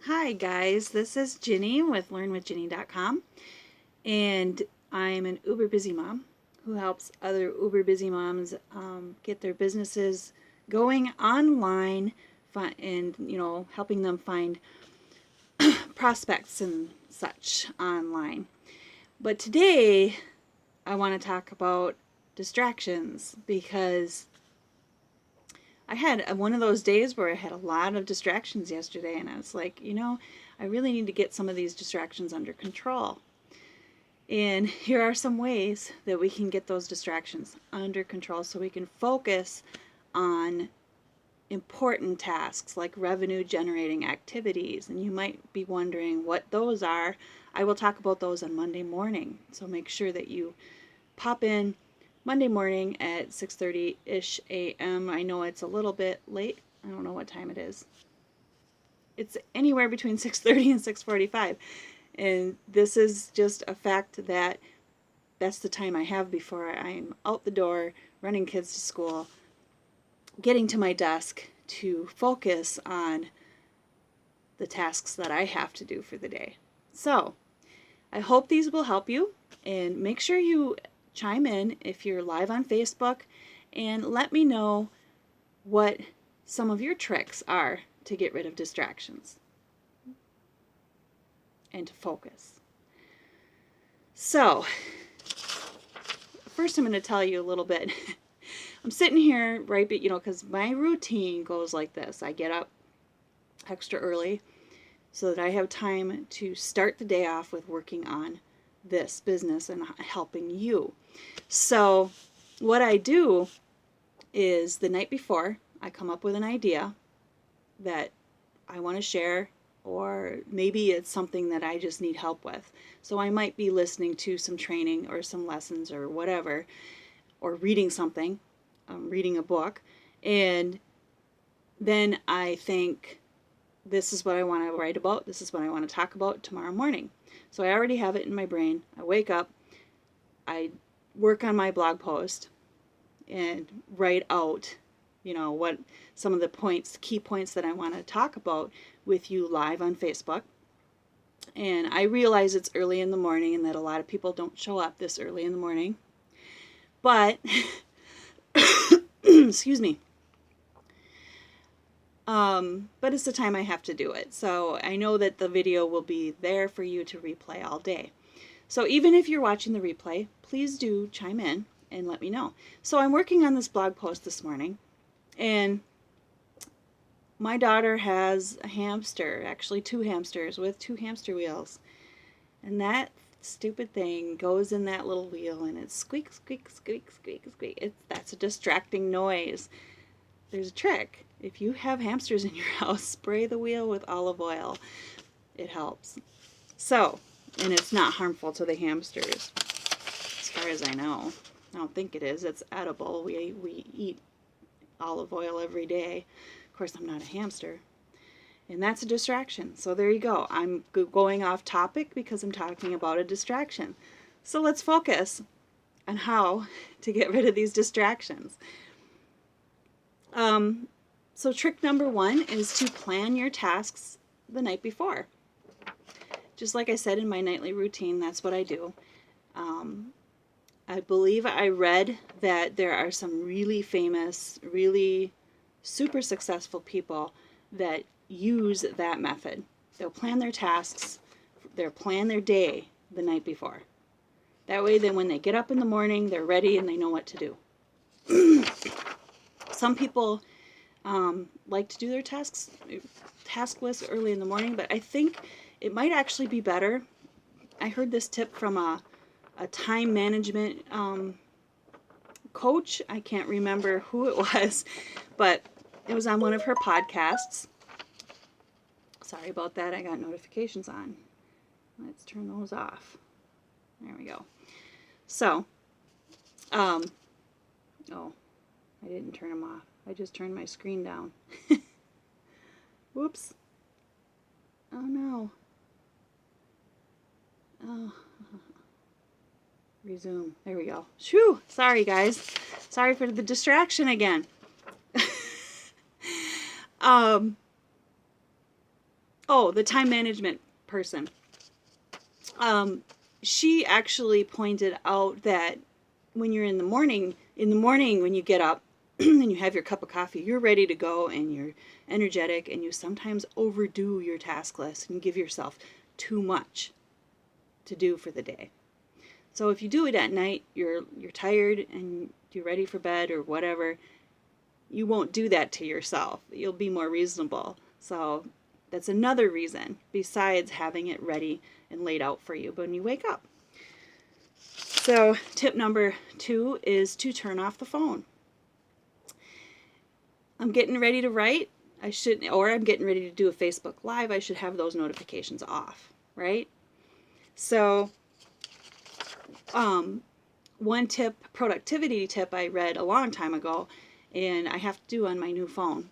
Hi guys, this is Ginny with LearnWithGinny.com, and I'm an uber busy mom who helps other uber busy moms get their businesses going online and helping them find prospects and such online. But today I want to talk about distractions because I had one of those days where I had a lot of distractions yesterday, and I was like, I really need to get some of these distractions under control. And here are some ways that we can get those distractions under control so we can focus on important tasks like revenue generating activities. And you might be wondering what those are. I will talk about those on Monday morning. So make sure that you pop in Monday morning at 6:30-ish a.m. I know it's a little bit late. I don't know what time it is. It's anywhere between 6:30 and 6:45. And this is just a fact that that's the time I have before I'm out the door, running kids to school, getting to my desk to focus on the tasks that I have to do for the day. So I hope these will help you, and make sure you chime in if you're live on Facebook and let me know what some of your tricks are to get rid of distractions and to focus. So, first I'm going to tell you a little bit. I'm sitting here, right, because my routine goes like this. I get up extra early so that I have time to start the day off with working on this business and helping you. So what I do is the night before, I come up with an idea that I want to share, or maybe it's something that I just need help with. So I might be listening to some training or some lessons or whatever, or reading something, reading a book, and then I think, this is what I want to write about, this is what I want to talk about tomorrow morning. So I already have it in my brain. I wake up, I work on my blog post and write out, what some of the key points that I want to talk about with you live on Facebook. And I realize it's early in the morning and that a lot of people don't show up this early in the morning. But, excuse me. But it's the time I have to do it. So I know that the video will be there for you to replay all day. So even if you're watching the replay, please do chime in and let me know. So I'm working on this blog post this morning, and my daughter has a hamster, actually 2 hamsters with 2 hamster wheels. And that stupid thing goes in that little wheel and it squeaks, squeak, squeak, squeak, squeak. That's a distracting noise. There's a trick. If you have hamsters in your house, spray the wheel with olive oil. It helps. So, and it's not harmful to the hamsters, as far as I know. I don't think it is. It's edible. We eat olive oil every day. Of course, I'm not a hamster. And that's a distraction. So there you go. I'm going off topic because I'm talking about a distraction. So let's focus on how to get rid of these distractions. So trick number 1 is to plan your tasks the night before. Just like I said in my nightly routine, that's what I do. I believe I read that there are some really famous, really super successful people that use that method. They'll plan their tasks, they'll plan their day the night before. That way, then when they get up in the morning, they're ready and they know what to do. Some people like to do their task list early in the morning, but I think it might actually be better. I heard this tip from a time management coach. I can't remember who it was, but it was on one of her podcasts. Sorry about that. I got notifications on. Let's turn those off. There we go. So, oh, I didn't turn them off. I just turned my screen down. Whoops. Oh no. Oh. Resume. There we go. Shoo! Sorry guys. Sorry for the distraction again. Oh, the time management person. She actually pointed out that when you're in the morning when you get up and you have your cup of coffee, you're ready to go and you're energetic, and you sometimes overdo your task list and give yourself too much to do for the day. So if you do it at night, you're tired and you're ready for bed or whatever, you won't do that to yourself. You'll be more reasonable. So that's another reason besides having it ready and laid out for you when you wake up. So tip number 2 is to turn off the phone. I'm getting ready to write, I'm getting ready to do a Facebook Live, I should have those notifications off, right? So one productivity tip I read a long time ago, and I have to do on my new phone.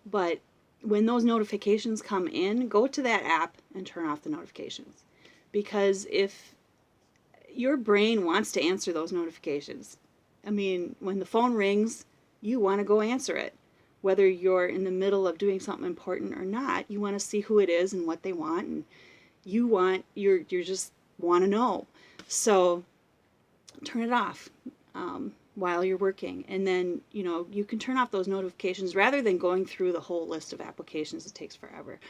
But when those notifications come in, go to that app and turn off the notifications. Because if your brain wants to answer those notifications, I mean, when the phone rings, you want to go answer it. Whether you're in the middle of doing something important or not, you want to see who it is and what they want, and you just want to know. So turn it off while you're working, and then you can turn off those notifications rather than going through the whole list of applications. It takes forever.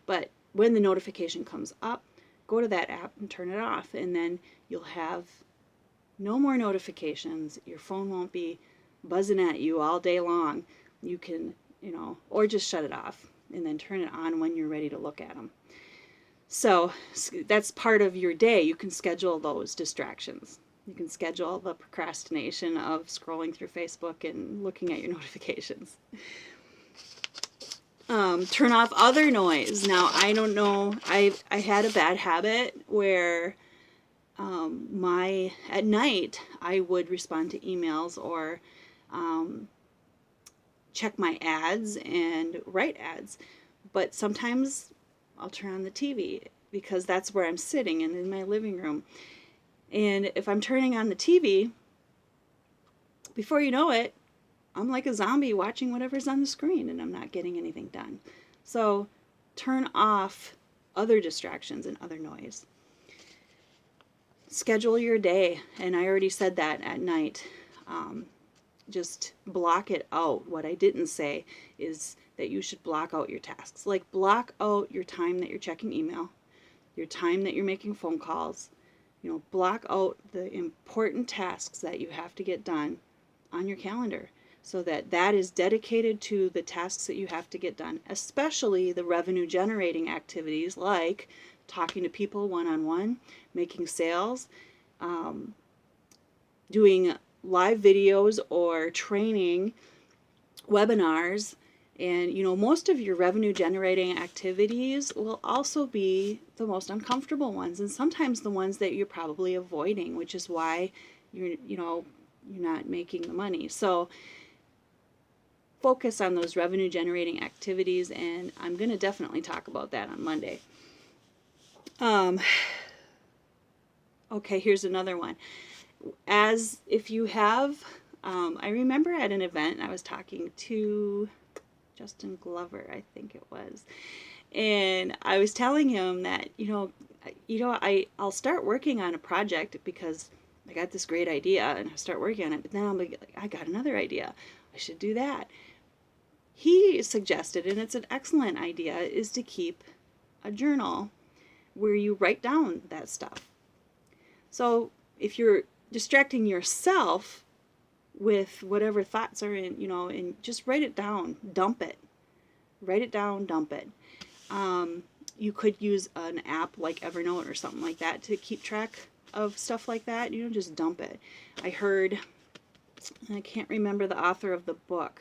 But when the notification comes up, go to that app and turn it off, and then you'll have no more notifications. Your phone won't be buzzing at you all day long. You can, or just shut it off and then turn it on when you're ready to look at them. So that's part of your day. You can schedule those distractions. You can schedule the procrastination of scrolling through Facebook and looking at your notifications. Turn off other noise. Now, I don't know, I had a bad habit where at night I would respond to emails or check my ads and write ads. But sometimes I'll turn on the TV because that's where I'm sitting and in my living room. And if I'm turning on the TV, before you know it, I'm like a zombie watching whatever's on the screen and I'm not getting anything done. So turn off other distractions and other noise. Schedule your day, and I already said that at night. Just block it out. What I didn't say is that you should block out your tasks. Like block out your time that you're checking email, your time that you're making phone calls. Block out the important tasks that you have to get done on your calendar so that is dedicated to the tasks that you have to get done, especially the revenue generating activities like talking to people one-on-one, making sales, doing live videos or training webinars. And most of your revenue generating activities will also be the most uncomfortable ones, and sometimes the ones that you're probably avoiding, which is why you're not making the money. So focus on those revenue generating activities, and I'm going to definitely talk about that on Monday. Okay, here's another one. As if you have, I remember at an event I was talking to Justin Glover, I think it was, and I was telling him that I'll start working on a project because I got this great idea and I start working on it, but then I'll be like, I got another idea, I should do that. He suggested, and it's an excellent idea, is to keep a journal where you write down that stuff. So if you're distracting yourself with whatever thoughts are in, and just write it down, dump it. Write it down, dump it. You could use an app like Evernote or something like that to keep track of stuff like that. Just dump it. I heard, I can't remember the author of the book.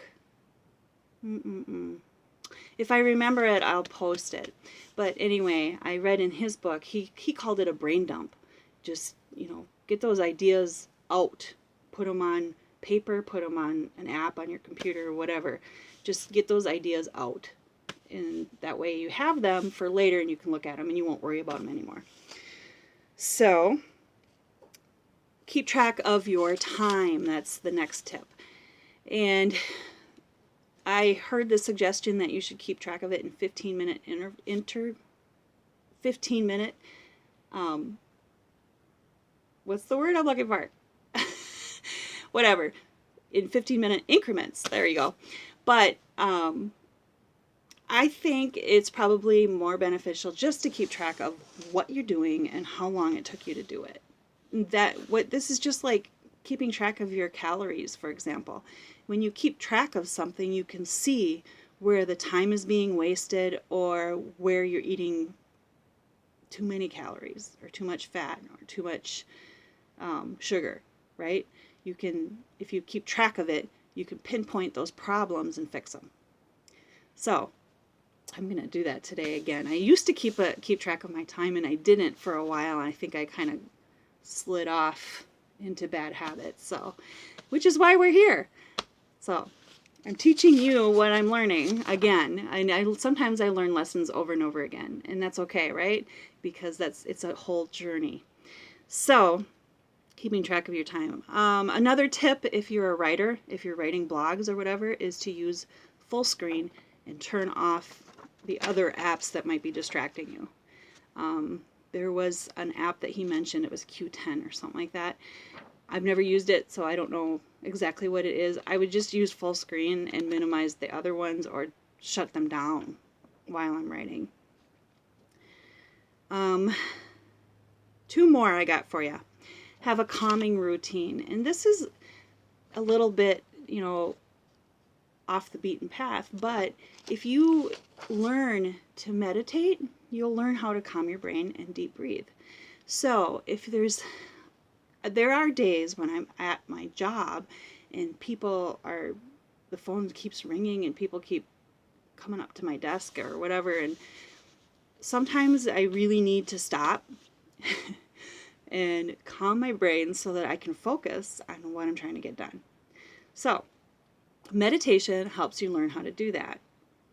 If I remember it, I'll post it. But anyway, I read in his book, he called it a brain dump. Just, get those ideas out. Put them on paper, put them on an app on your computer or whatever. Just get those ideas out. And that way you have them for later and you can look at them and you won't worry about them anymore. So, keep track of your time. That's the next tip. And I heard the suggestion that you should keep track of it in 15-minute 15-minute, what's the word I'm looking for? Whatever, in 15-minute increments. There you go. But I think it's probably more beneficial just to keep track of what you're doing and how long it took you to do it. This is just like keeping track of your calories, for example. When you keep track of something, you can see where the time is being wasted or where you're eating too many calories or too much fat or too much sugar, right? You can, if you keep track of it, you can pinpoint those problems and fix them. So I'm going to do that today again. I used to keep track of my time, and I didn't for a while. I think I kind of slid off into bad habits. So, which is why we're here. So I'm teaching you what I'm learning again. Sometimes I learn lessons over and over again, and that's okay, right? Because it's a whole journey. So keeping track of your time. Another tip, if you're a writer, if you're writing blogs or whatever, is to use full screen and turn off the other apps that might be distracting you. There was an app that he mentioned, it was Q10 or something like that. I've never used it, so I don't know exactly what it is. I would just use full screen and minimize the other ones or shut them down while I'm writing. 2 more I got for you. Have a calming routine. And this is a little bit, off the beaten path, but if you learn to meditate, you'll learn how to calm your brain and deep breathe. So if there are days when I'm at my job and the phone keeps ringing and people keep coming up to my desk or whatever, and sometimes I really need to stop and calm my brain so that I can focus on what I'm trying to get done. So meditation helps you learn how to do that.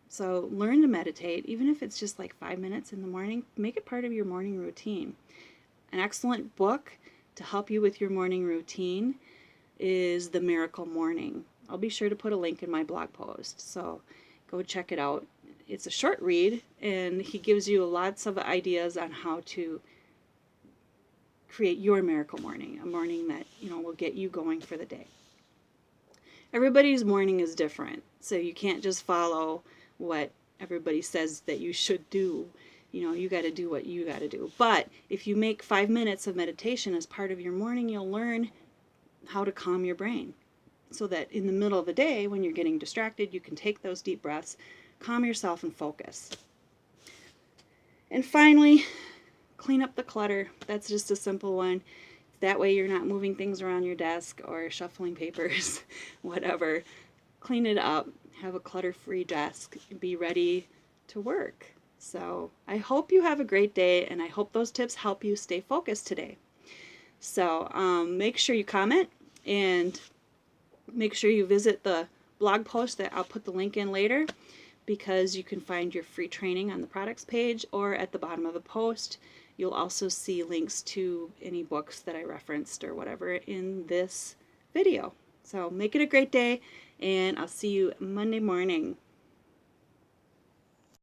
So learn to meditate, even if it's just like 5 minutes in the morning. Make it part of your morning routine. An excellent book to help you with your morning routine is The Miracle Morning. I'll be sure to put a link in my blog post, so go check it out. It's a short read, and he gives you lots of ideas on how to create your miracle morning, a morning that will get you going for the day. Everybody's morning is different, so you can't just follow what everybody says that you should do. You got to do what you got to do. But if you make 5 minutes of meditation as part of your morning, you'll learn how to calm your brain so that in the middle of the day, when you're getting distracted, you can take those deep breaths, calm yourself, and focus. And finally, clean up the clutter. That's just a simple one. That way you're not moving things around your desk or shuffling papers, whatever. Clean it up, have a clutter-free desk, and be ready to work. So I hope you have a great day, and I hope those tips help you stay focused today. So make sure you comment, and make sure you visit the blog post that I'll put the link in later, because you can find your free training on the products page or at the bottom of the post. You'll also see links to any books that I referenced or whatever in this video. So make it a great day, and I'll see you Monday morning.